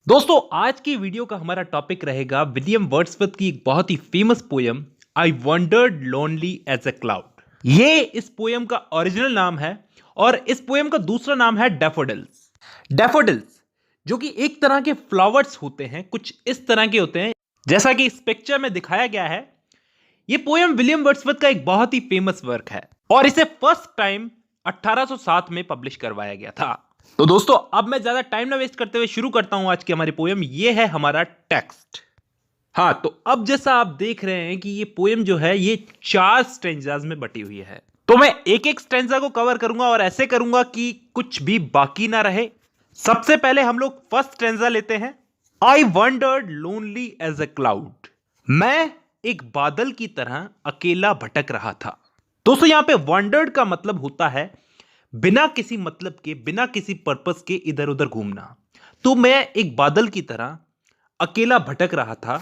दोस्तों आज की वीडियो का हमारा टॉपिक रहेगा विलियम वर्ड्सवर्थ की एक बहुत ही famous poem I wandered lonely as a cloud. ये इस पोयम का ओरिजिनल नाम है और इस पोयम का दूसरा नाम है डैफोडिल्स। डैफोडिल्स जो कि एक तरह के फ्लावर्स होते हैं, कुछ इस तरह के होते हैं जैसा कि इस पिक्चर में दिखाया गया है। ये पोयम विलियम वर्ड्सवर्थ का एक बहुत ही फेमस वर्क है और इसे फर्स्ट टाइम 1807 में पब्लिश करवाया गया था। तो दोस्तों अब मैं ज्यादा टाइम ना वेस्ट करते हुए शुरू करता हूं आज की हमारी पोयम। ये है हमारा टेक्स्ट। हाँ, तो अब जैसा आप देख रहे हैं कि ये पोयम जो है ये 4 स्टेंजाज में बटी हुई है। तो मैं एक एक स्टेंजा को कवर करूंगा और ऐसे करूंगा कि कुछ भी बाकी ना रहे। सबसे पहले हम लोग फर्स्ट स्टेंजा लेते हैं। I wandered lonely as a cloud. मैं एक बादल की तरह अकेला भटक रहा था। दोस्तों यहां पे वंडर्ड का मतलब होता है बिना किसी मतलब के, बिना किसी पर्पस के इधर उधर घूमना। तो मैं एक बादल की तरह अकेला भटक रहा था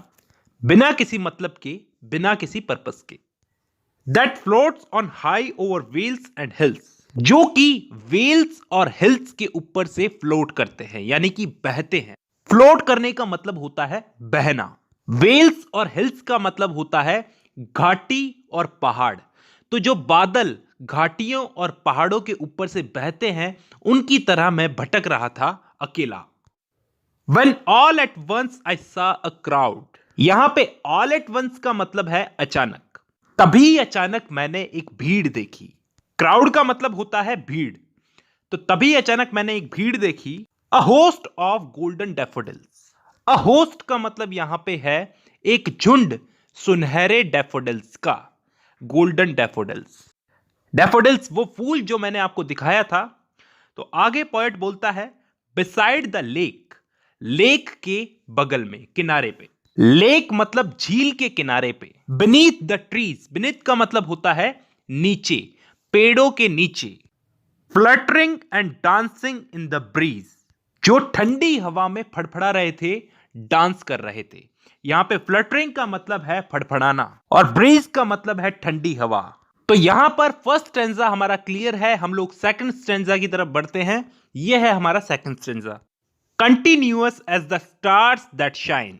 बिना किसी मतलब के, बिना किसी पर्पस के। That floats on high over vales and hills. जो कि वेल्स और हिल्स के ऊपर से फ्लोट करते हैं, यानी कि बहते हैं। फ्लोट करने का मतलब होता है बहना। वेल्स और हिल्स का मतलब होता है घाटी और पहाड़। तो जो बादल घाटियों और पहाड़ों के ऊपर से बहते हैं उनकी तरह मैं भटक रहा था अकेला। When all at once I saw a crowd। यहां पे all at once का मतलब है अचानक। तभी अचानक मैंने एक भीड़ देखी। क्राउड का मतलब होता है भीड़। तो तभी अचानक मैंने एक भीड़ देखी। A host of golden daffodils. A host का मतलब यहां पे है एक झुंड सुनहरे डैफोडिल्स का। Golden daffodils. डैफोडिल्स वो फूल जो मैंने आपको दिखाया था। तो आगे पोएट बोलता है बिसाइड द लेक। लेक के बगल में, किनारे पे। लेक मतलब झील के किनारे पे। Beneath the trees. बीनीथ का मतलब होता है नीचे, पेड़ों के नीचे। Fluttering and dancing in the breeze. जो ठंडी हवा में फड़फड़ा रहे थे, डांस कर रहे थे। यहां पे फ्लटरिंग का मतलब है फड़फड़ाना और ब्रीज का मतलब है ठंडी हवा। तो यहां पर फर्स्ट स्टेंजा हमारा क्लियर है। हम लोग सेकंड स्टेंजा की तरफ बढ़ते हैं। यह है हमारा second stanza. Continuous as the stars that shine.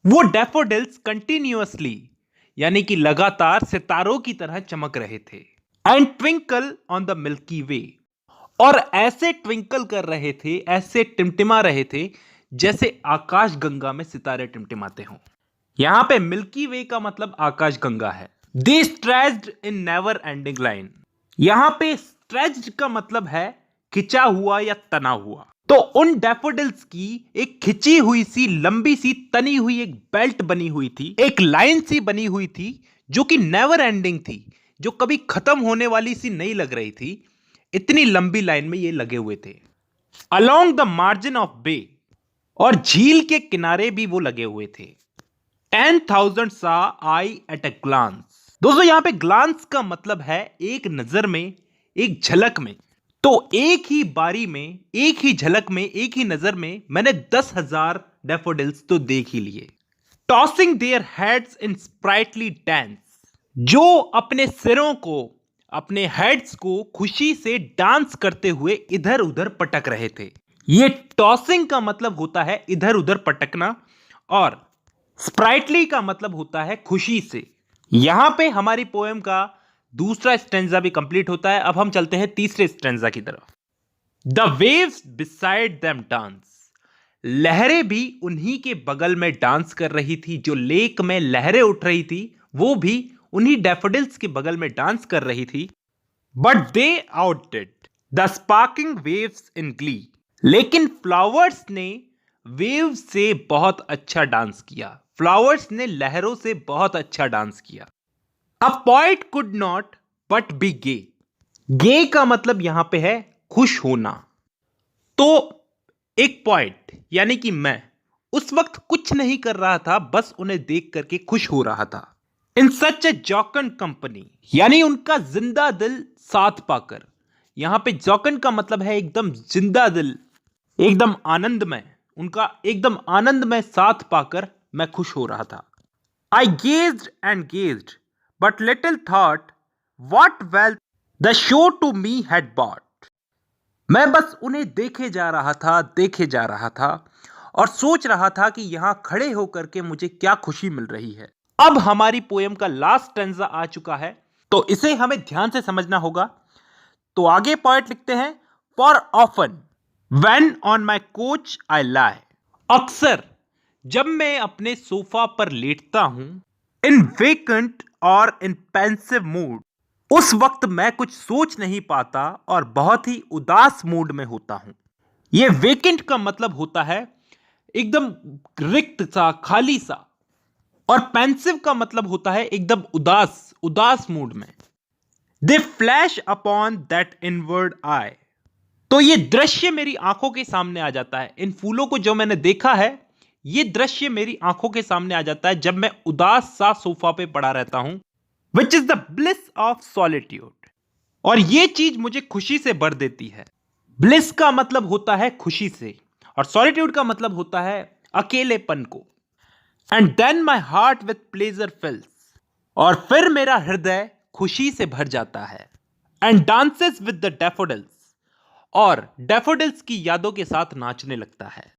वो डैफोडिल्स कंटिन्यूअसली यानी कि लगातार सितारों की तरह चमक रहे थे। And twinkle on the Milky Way. और ऐसे ट्विंकल कर रहे थे, ऐसे टिमटिमा रहे थे जैसे आकाश गंगा में सितारे टिमटिमाते हों। यहां पे मिल्की वे का मतलब आकाश गंगा है। They stretched in never ending line. यहां पे स्ट्रेच्ड का मतलब है खिंचा हुआ या तना हुआ। तो उन डैफोडिल्स की एक खिंची हुई सी, लंबी सी, तनी हुई एक बेल्ट बनी हुई थी, एक लाइन सी बनी हुई थी जो कि नेवर एंडिंग थी, जो कभी खत्म होने वाली सी नहीं लग रही थी। इतनी लंबी लाइन में ये लगे हुए थे। अलोंग द मार्जिन ऑफ बे। और झील के किनारे भी वो लगे हुए थे। 10,000 सा आई एट अ ग्लांस। दोस्तों यहां पे ग्लांस का मतलब है एक नजर में, एक झलक में। तो एक ही बारी में, एक ही झलक में, एक ही नजर में मैंने 10,000 डैफोडिल्स तो देख ही लिए। Tossing their heads in sprightly dance. जो अपने सिरों को, अपने हेड्स को खुशी से डांस करते हुए इधर उधर पटक रहे थे। ये टॉसिंग का मतलब होता है इधर उधर पटकना और स्प्राइटली का मतलब होता है खुशी से। यहां पे हमारी पोएम का दूसरा स्टेंजा भी कंप्लीट होता है। अब हम चलते हैं तीसरे स्टेंजा की तरफ। The waves beside them dance. लहरें भी उन्हीं के बगल में डांस कर रही थी। जो लेक में लहरें उठ रही थी वो भी उन्हीं डैफोडिल्स के बगल में डांस कर रही थी। But they outdid the sparkling waves in glee. लेकिन फ्लावर्स ने वेव से बहुत अच्छा डांस किया। फ्लावर्स ने लहरों से बहुत अच्छा डांस किया। A poet could not but be gay. Gay का मतलब यहां पे है खुश होना। तो एक पॉइट यानी कि मैं उस वक्त कुछ नहीं कर रहा था, बस उन्हें देख करके खुश हो रहा था। इन सच ए जॉकन कंपनी, यानी उनका जिंदा दिल साथ पाकर। यहां पे जॉकन का मतलब है एकदम जिंदा दिल, एकदम आनंदमय। उनका एकदम आनंदमय साथ पाकर मैं खुश हो रहा था। I gazed and gazed but little thought what wealth the show to me had brought. मैं बस उन्हें देखे जा रहा था, देखे जा रहा था और सोच रहा था कि यहां खड़े होकर के मुझे क्या खुशी मिल रही है। अब हमारी पोयम का लास्ट स्टैंजा आ चुका है, तो इसे हमें ध्यान से समझना होगा। तो आगे पोएट लिखते हैं, for often when on my couch I lie, अक्सर जब मैं अपने सोफा पर लेटता हूं, इन वेकेंट और इन पेंसिव मूड, उस वक्त मैं कुछ सोच नहीं पाता और बहुत ही उदास मूड में होता हूं। यह वेकेंट का मतलब होता है एकदम रिक्त सा, खाली सा, और पेंसिव का मतलब होता है एकदम उदास, उदास मूड में। दे फ्लैश अपॉन दैट इनवर्ड आई, तो ये दृश्य मेरी आंखों के सामने आ जाता है। इन फूलों को जो मैंने देखा है, ये दृश्य मेरी आंखों के सामने आ जाता है जब मैं उदास सा सोफा पे पड़ा रहता हूं, which is the bliss of solitude, और ये चीज मुझे खुशी से भर देती है। ब्लिस का मतलब होता है खुशी से, और सॉलिट्यूड का मतलब होता है अकेलेपन को। And then my heart with pleasure fills, और फिर मेरा हृदय खुशी से भर जाता है। And dances with the daffodils, और डैफोडिल्स की यादों के साथ नाचने लगता है।